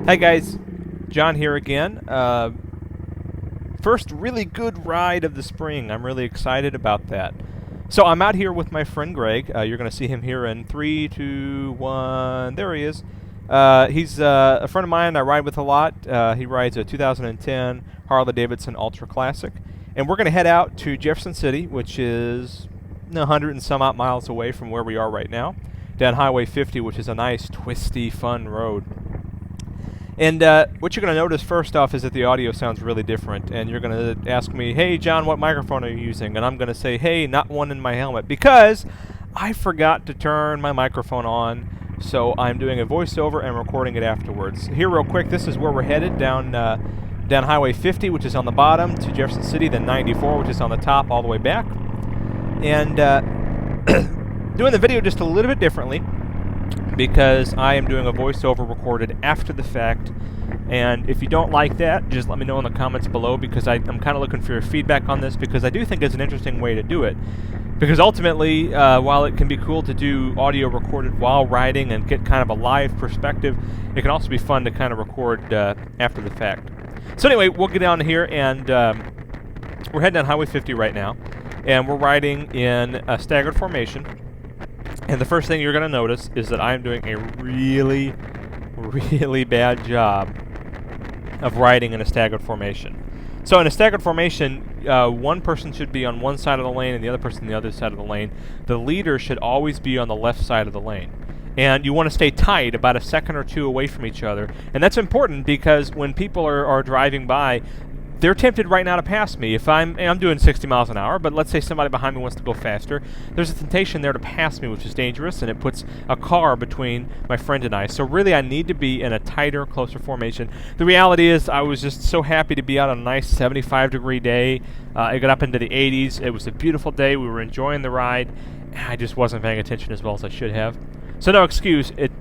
Hi guys, John here again. First really good ride of the spring. I'm really excited about that. So I'm out here with my friend Greg. You're going to see him here in 3, 2, 1. There he is. He's a friend of mine I ride with a lot. He rides a 2010 Harley-Davidson Ultra Classic. And we're going to head out to Jefferson City, which is 100 and some odd miles away from where we are right now, down Highway 50, which is a nice, twisty, fun road. And what you're going to notice first off is that the audio sounds really different. And you're going to ask me, hey, John, what microphone are you using? And I'm going to say, hey, not one in my helmet, because I forgot to turn my microphone on. So I'm doing a voiceover and recording it afterwards. Here real quick, this is where we're headed, down Highway 50, which is on the bottom, to Jefferson City, then 94, which is on the top, all the way back. And doing the video just a little bit differently, because I am doing a voiceover recorded after the fact. And if you don't like that, just let me know in the comments below, because I'm kind of looking for your feedback on this, because I do think it's an interesting way to do it. Because ultimately, while it can be cool to do audio recorded while riding and get kind of a live perspective, it can also be fun to kind of record after the fact. So anyway, we'll get down here, and we're heading down Highway 50 right now, and we're riding in a staggered formation. And the first thing you're going to notice is that I'm doing a really, really bad job of riding in a staggered formation. So in a staggered formation, one person should be on one side of the lane and the other person on the other side of the lane. The leader should always be on the left side of the lane. And you want to stay tight, about a second or two away from each other. And that's important, because when people are driving by, they're tempted right now to pass me. If I'm doing 60 miles an hour, but let's say somebody behind me wants to go faster, there's a temptation there to pass me, which is dangerous, and it puts a car between my friend and I. So really, I need to be in a tighter, closer formation. The reality is, I was just so happy to be out on a nice 75-degree day. It got up into the 80s. It was a beautiful day. We were enjoying the ride. I just wasn't paying attention as well as I should have. So no excuse. It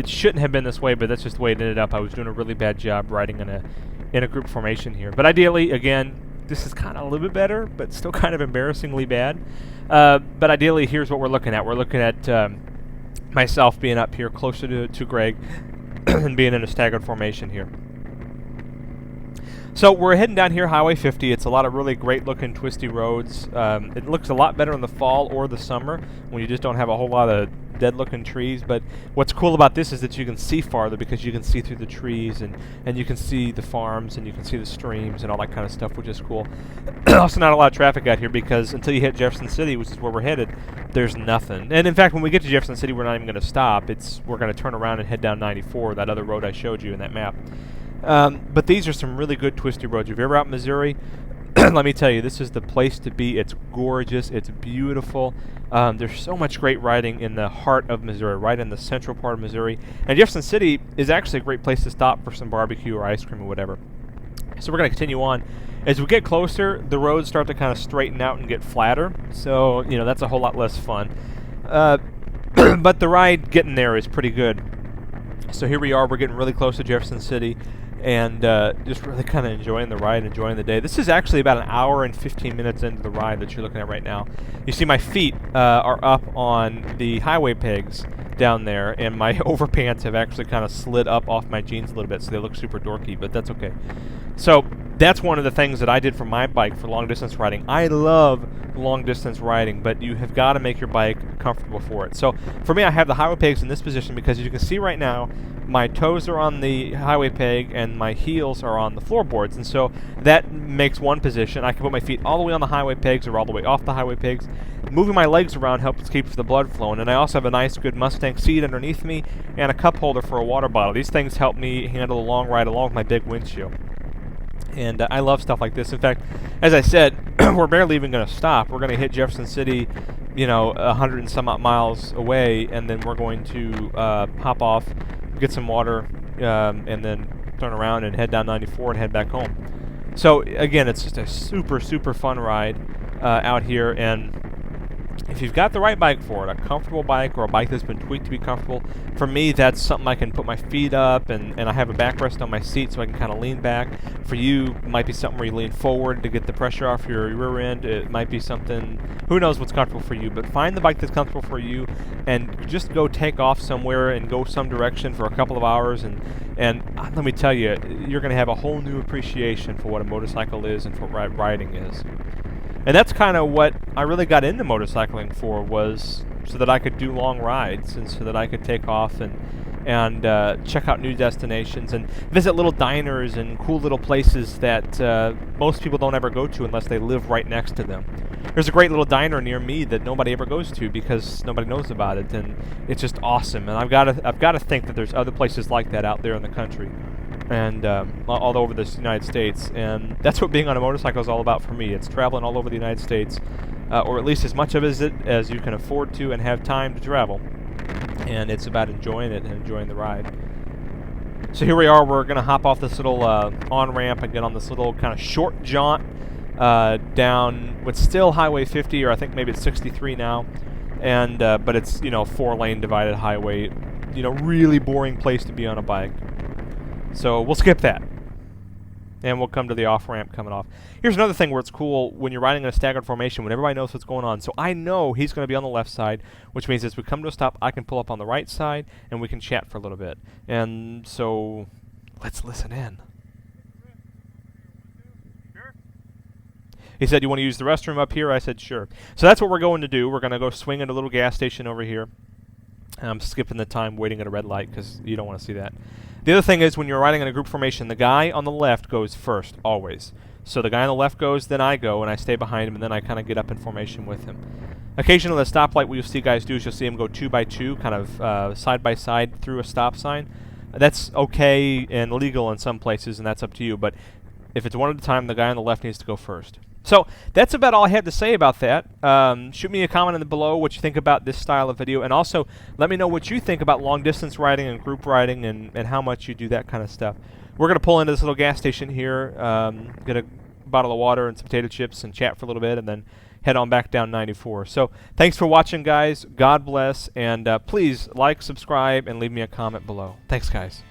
shouldn't have been this way, but that's just the way it ended up. I was doing a really bad job riding in a group formation here. But ideally, again, this is kind of a little bit better, but still kind of embarrassingly bad. But ideally, here's what we're looking at. We're looking at myself being up here closer to Greg and being in a staggered formation here. So we're heading down here, Highway 50. It's a lot of really great-looking, twisty roads. It looks a lot better in the fall or the summer, when you just don't have a whole lot of dead-looking trees. But what's cool about this is that you can see farther, because you can see through the trees, and you can see the farms, and you can see the streams and all that kind of stuff, which is cool. Also not a lot of traffic out here, because until you hit Jefferson City, which is where we're headed, there's nothing. And in fact, when we get to Jefferson City, we're not even going to stop. We're going to turn around and head down 94, that other road I showed you in that map. But these are some really good twisty roads. If you're ever out in Missouri, let me tell you, this is the place to be. It's gorgeous. It's beautiful. There's so much great riding in the heart of Missouri, right in the central part of Missouri. And Jefferson City is actually a great place to stop for some barbecue or ice cream or whatever. So we're going to continue on. As we get closer, the roads start to kind of straighten out and get flatter. So, that's a whole lot less fun. But the ride getting there is pretty good. So here we are. We're getting really close to Jefferson City, and just really kind of enjoying the ride, enjoying the day. This is actually about an hour and 15 minutes into the ride that you're looking at right now. You see my feet are up on the highway pegs down there, and my overpants have actually kind of slid up off my jeans a little bit, so they look super dorky, but that's okay. So that's one of the things that I did for my bike for long-distance riding. I love long-distance riding, but you have got to make your bike comfortable for it. So for me, I have the highway pegs in this position, because as you can see right now, my toes are on the highway peg and my heels are on the floorboards, and so that makes one position. I can put my feet all the way on the highway pegs or all the way off the highway pegs. Moving my legs around helps keep the blood flowing, and I also have a nice, good Mustang seat underneath me and a cup holder for a water bottle. These things help me handle a long ride along with my big windshield. And I love stuff like this. In fact, as I said, we're barely even going to stop. We're going to hit Jefferson City, 100 and some odd miles away, and then we're going to hop off, get some water, and then turn around and head down 94 and head back home. So again, it's just a super, super fun ride out here, and if you've got the right bike for it, a comfortable bike or a bike that's been tweaked to be comfortable, for me that's something I can put my feet up and I have a backrest on my seat so I can kind of lean back. For you, it might be something where you lean forward to get the pressure off your rear end. It might be something, who knows what's comfortable for you, but find the bike that's comfortable for you and just go take off somewhere and go some direction for a couple of hours and let me tell you, you're going to have a whole new appreciation for what a motorcycle is and for what riding is. And that's kind of what I really got into motorcycling for, was so that I could do long rides and so that I could take off and check out new destinations and visit little diners and cool little places that most people don't ever go to unless they live right next to them. There's a great little diner near me that nobody ever goes to because nobody knows about it, and it's just awesome. And I've got to think that there's other places like that out there in the country and all over the United States, and that's what being on a motorcycle is all about for me. It's traveling all over the United States, or at least as much of it as you can afford to and have time to travel, and it's about enjoying it and enjoying the ride. So here we are. We're going to hop off this little on-ramp and get on this little kind of short jaunt down what's still Highway 50, or I think maybe it's 63 now, and but it's, 4-lane divided highway, really boring place to be on a bike. So we'll skip that, and we'll come to the off-ramp coming off. Here's another thing where it's cool when you're riding in a staggered formation, when everybody knows what's going on. So I know he's going to be on the left side, which means as we come to a stop, I can pull up on the right side, and we can chat for a little bit. And so let's listen in. He said, "You want to use the restroom up here?" I said, "Sure." So that's what we're going to do. We're going to go swing at a little gas station over here. I'm skipping the time waiting at a red light because you don't want to see that. The other thing is, when you're riding in a group formation, the guy on the left goes first, always. So the guy on the left goes, then I go, and I stay behind him, and then I kind of get up in formation with him. Occasionally, the stoplight, what you'll see guys do is you'll see him go 2 by 2, kind of side by side through a stop sign. That's okay and legal in some places, and that's up to you. But if it's one at a time, the guy on the left needs to go first. So that's about all I have to say about that. Shoot me a comment below what you think about this style of video, and also let me know what you think about long distance riding and group riding and how much you do that kind of stuff. We're going to pull into this little gas station here, get a bottle of water and some potato chips and chat for a little bit, and then head on back down 94. So thanks for watching, guys. God bless, and please like, subscribe, and leave me a comment below. Thanks, guys.